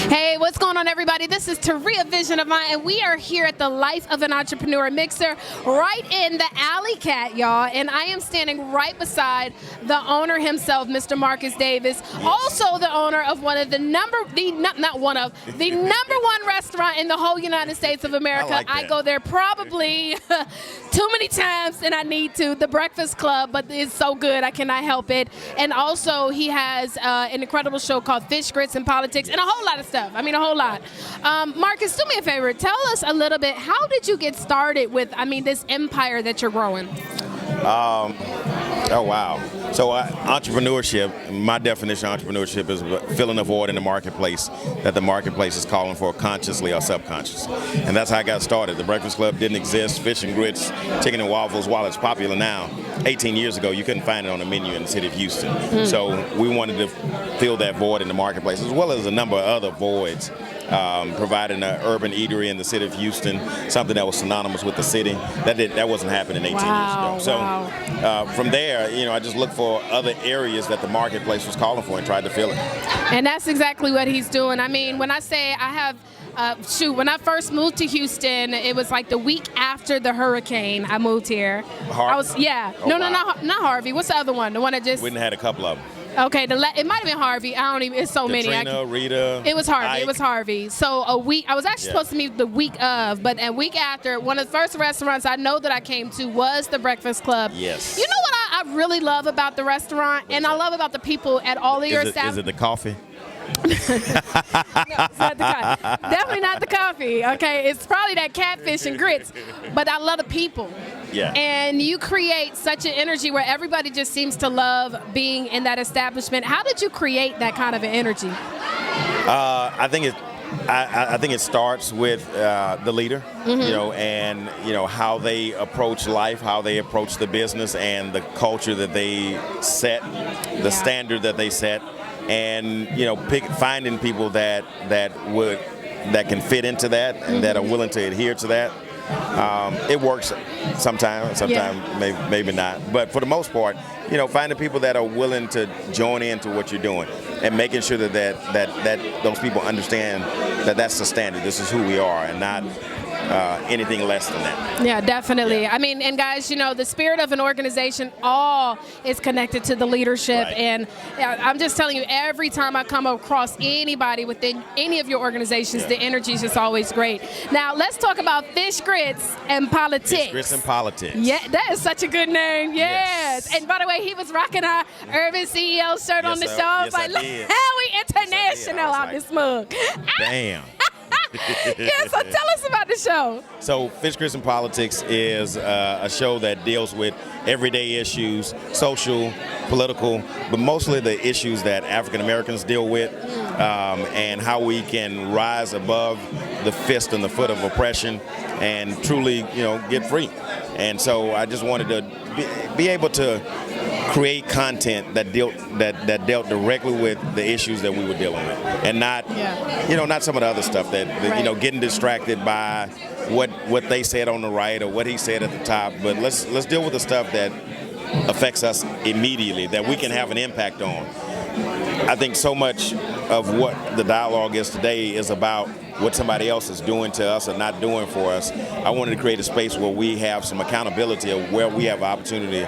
Hey, what's going on, everybody? This is Taria Vision of Mine, and we are here at the Life of an Entrepreneur Mixer right in the Alley Cat, y'all. And I am standing right beside the owner himself, Mr. Marcus Davis, also the owner of the number one restaurant in the whole United States of America. I go there probably too many times, and I need to. The Breakfast Club, but it's so good, I cannot help it. And also, he has an incredible show called Fish, Grits, and Politiks, and a whole lot of stuff. I mean, a whole lot. Marcus, do me a favor. Tell us a little bit. How did you get started with, this empire that you're growing? Oh, wow. So entrepreneurship, my definition of entrepreneurship is filling a void in the marketplace that the marketplace is calling for consciously or subconsciously. And that's how I got started. The Breakfast Club didn't exist. Fish and grits, chicken and waffles, while it's popular now, 18 years ago, you couldn't find it on the menu in the city of Houston. So we wanted to fill that void in the marketplace, as well as a number of other voids. Providing an urban eatery in the city of Houston, something that was synonymous with the city. That wasn't happening 18 years ago. So from there, I just looked for other areas that the marketplace was calling for and tried to fill it. And that's exactly what he's doing. I mean, when I say I have when I first moved to Houston, it was like the week after the hurricane I moved here. Harvey? Not Harvey. What's the other one? The one that just... We had a couple of them. Okay, it might have been Harvey. I don't even. It's so many. Rita. It was Harvey. Ike. It was Harvey. So a week. I was actually supposed to meet the week of, but a week after, one of the first restaurants I know that I came to was the Breakfast Club. Yes. You know what I really love about the restaurant, and I love about the people at all of your establishments. Is it the coffee? No, it's not the coffee. Definitely not the coffee. Okay, it's probably that catfish and grits. But I love the people. Yeah. And you create such an energy where everybody just seems to love being in that establishment. How did you create that kind of an energy? I think it starts with the leader, and how they approach life, how they approach the business, and the culture that they set, the standard that they set. And finding people that can fit into that and that are willing to adhere to that. It works sometimes maybe not. But for the most part, finding people that are willing to join into what you're doing and making sure that those people understand that that's the standard. This is who we are, and not anything less than that. Yeah, definitely. Yeah. I mean, and guys, the spirit of an organization all is connected to the leadership. Right. And I'm just telling you, every time I come across anybody within any of your organizations, the energy is just always great. Now, let's talk about Fish, Grits, and Politiks. Fish, Grits, and Politiks. Yeah, that is such a good name. Yes. And by the way, he was rocking our Urban CEO shirt on the show. I was like, look how we international on this mug. Damn. Yeah, so tell us about the show. So Fish, Grits, and Politiks is a show that deals with everyday issues, social, political, but mostly the issues that African Americans deal with, and how we can rise above the fist and the foot of oppression and truly, get free. And so I just wanted to be able to create content that dealt directly with the issues that we were dealing with, and not not some of the other stuff that getting distracted by what they said on the right or what he said at the top. But let's deal with the stuff that affects us immediately, that we can have an impact on. I think so much of what the dialogue is today is about what somebody else is doing to us or not doing for us. I wanted to create a space where we have some accountability, of where we have opportunity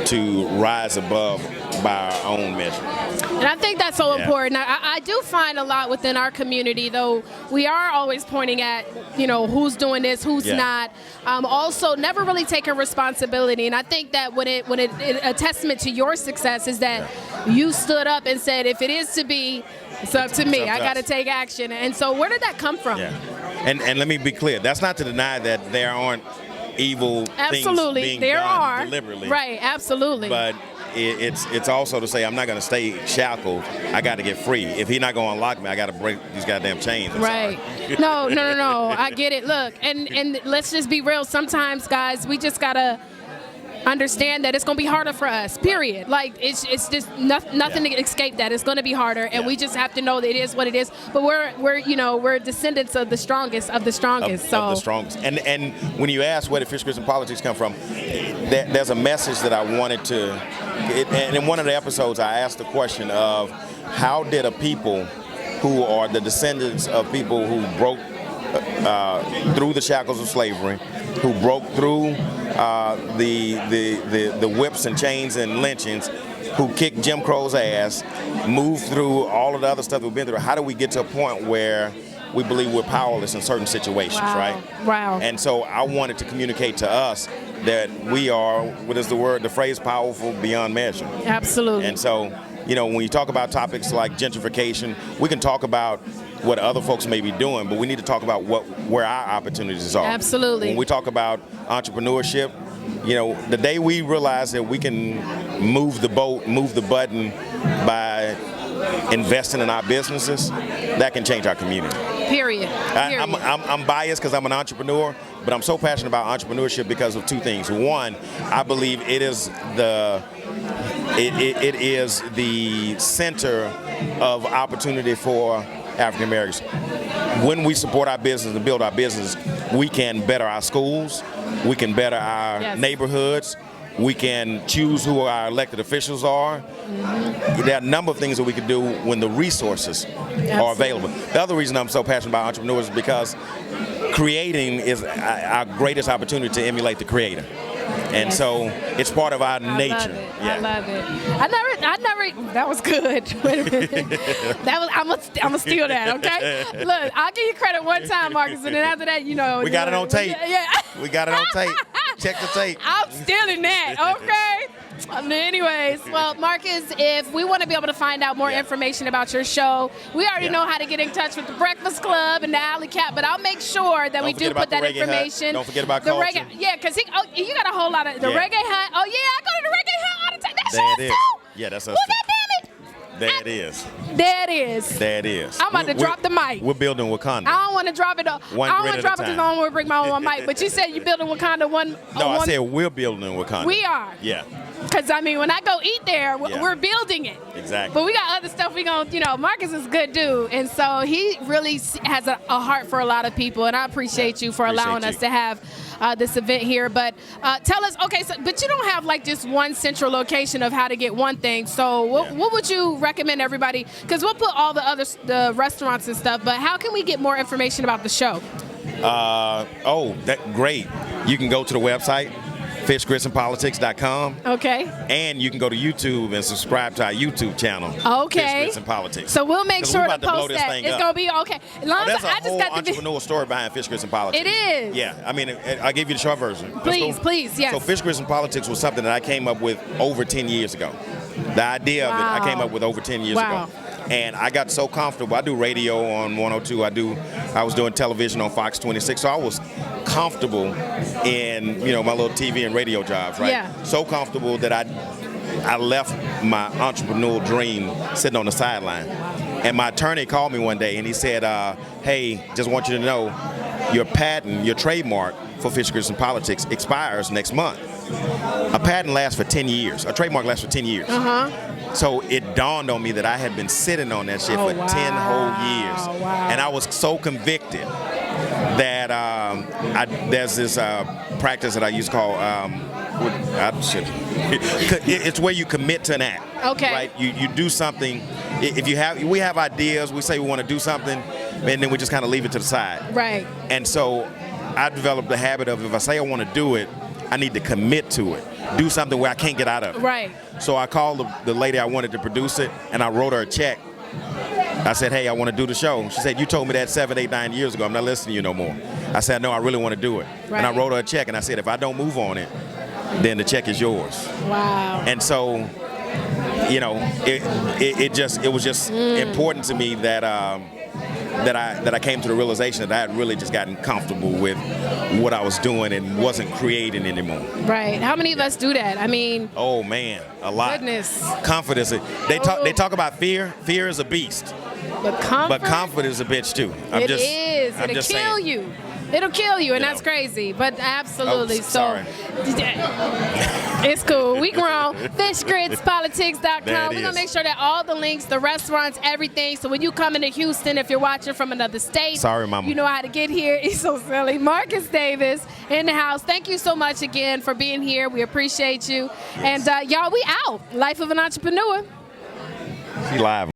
to rise above by our own measure. And I think that's so important. I do find a lot within our community, though we are always pointing at, who's doing this, who's not. Also, never really taking responsibility. And I think that when a testament to your success is that you stood up and said, if it is to be, it's up to me. I got to take action. And so where did that come from? Yeah. And let me be clear. That's not to deny that there aren't evil things being done deliberately. Right, absolutely. But it's also to say I'm not going to stay shackled. I got to get free. If he's not going to unlock me, I got to break these goddamn chains. Right. No. I get it. Look, and let's just be real. Sometimes, guys, we just got to understand that it's going to be harder for us, period. Like, it's just nothing to escape that. It's going to be harder, and we just have to know that it is what it is. But we're descendants of the strongest of the strongest. Of the strongest. And when you ask where the Fish, Grits, and Politiks come from, there's a message that I wanted to, and in one of the episodes I asked the question of how did a people who are the descendants of people who broke through the shackles of slavery, who broke through the whips and chains and lynchings, who kicked Jim Crow's ass, moved through all of the other stuff we've been through. How do we get to a point where we believe we're powerless in certain situations, right? Wow. And so I wanted to communicate to us that we are, what is the phrase, powerful beyond measure. Absolutely. And so, when you talk about topics like gentrification, we can talk about what other folks may be doing, but we need to talk about where our opportunities are. Absolutely. When we talk about entrepreneurship, the day we realize that we can move the boat, move the button by investing in our businesses, that can change our community. Period. I'm biased because I'm an entrepreneur, but I'm so passionate about entrepreneurship because of two things. One, I believe it is the center of opportunity for African Americans. When we support our business and build our business, we can better our schools, we can better our neighborhoods, we can choose who our elected officials are. There are a number of things that we can do when the resources are available. The other reason I'm so passionate about entrepreneurs is because creating is our greatest opportunity to emulate the creator. And so it's part of our nature. I love it. I never. That was good. Wait a minute. I'm gonna steal that. Okay. Look, I'll give you credit one time, Marcus, and then after that, we got it on tape. Yeah. We got it on tape. Check the tape. I'm stealing that. Okay. Anyways, well, Marcus, if we want to be able to find out more information about your show, we already know how to get in touch with the Breakfast Club and the Alley Cat, but I'll make sure that we do put that information. Don't forget about the culture. Reggae. Yeah, because you got a whole lot of the Reggae Hut. Oh, yeah, I go to the Reggae Hut all the time. That's there us it is. too. Yeah, that's us. Well, goddamn it. There it is. There it is. There it is. I'm about to drop the mic. We're building Wakanda. I don't want to drop it. I don't want to drop it because I don't want to bring my own mic. But you said you're building Wakanda one. No, I said we're building Wakanda. We are. Yeah. Because, when I go eat there, we're building it. Exactly. But we got other stuff we going to, Marcus is a good dude. And so he really has a heart for a lot of people. And I appreciate you for allowing us to have this event here. But tell us, but you don't have just one central location of how to get one thing. So what would you recommend everybody? Because we'll put all the restaurants and stuff, but how can we get more information about the show? Great. You can go to the website, fishgritsandpolitics.com. Okay. And you can go to YouTube and subscribe to our YouTube channel. Okay. Fish Grits and Politics. So we'll make sure to post that. It's going to be okay. There's a whole entrepreneurial story behind Fish Grits and Politics. It is. Yeah. I'll give you the short version. Please, yes. So Fish Grits and Politics was something that I came up with over 10 years ago. The idea of it, I came up with over 10 years ago. And I got so comfortable. I do radio on 102. I was doing television on Fox 26. So I was comfortable in, my little TV and radio jobs, right? Yeah. So comfortable that I left my entrepreneurial dream sitting on the sideline. And my attorney called me one day and he said, hey, just want you to know your patent, your trademark for Fish Grits and Politics expires next month. A patent lasts for 10 years. A trademark lasts for 10 years. So it dawned on me that I had been sitting on that shit for 10 whole years. Wow. And I was so convicted that there's this practice that I used to call, it's where you commit to an act. Okay. Right? You do something. We have ideas, we say we want to do something, and then we just kind of leave it to the side. Right. And so I developed the habit of, if I say I want to do it, I need to commit to it. Do something where I can't get out of it. Right. So I called the lady I wanted to produce it, and I wrote her a check. I said, hey, I want to do the show. She said, you told me that 7, 8, 9 years ago. I'm not listening to you no more. I said, no, I really want to do it. Right. And I wrote her a check, and I said, if I don't move on it, then the check is yours. Wow. And so, it was just important to me that I came to the realization that I had really just gotten comfortable with what I was doing and wasn't creating anymore. Right. How many of us do that? Oh man, a lot. Goodness. Confidence. They talk about fear. Fear is a beast. But confidence is a bitch too. It'll kill you. It'll kill you, and that's crazy. But absolutely. Sorry. It's cool. We grown. FishGritsPolitics.com. We're going to make sure that all the links, the restaurants, everything. So when you come into Houston, if you're watching from another state, sorry, mama, you know how to get here. He's so silly. Marcus Davis in the house. Thank you so much again for being here. We appreciate you. Yes. And y'all, we out. Life of an Entrepreneur. She live.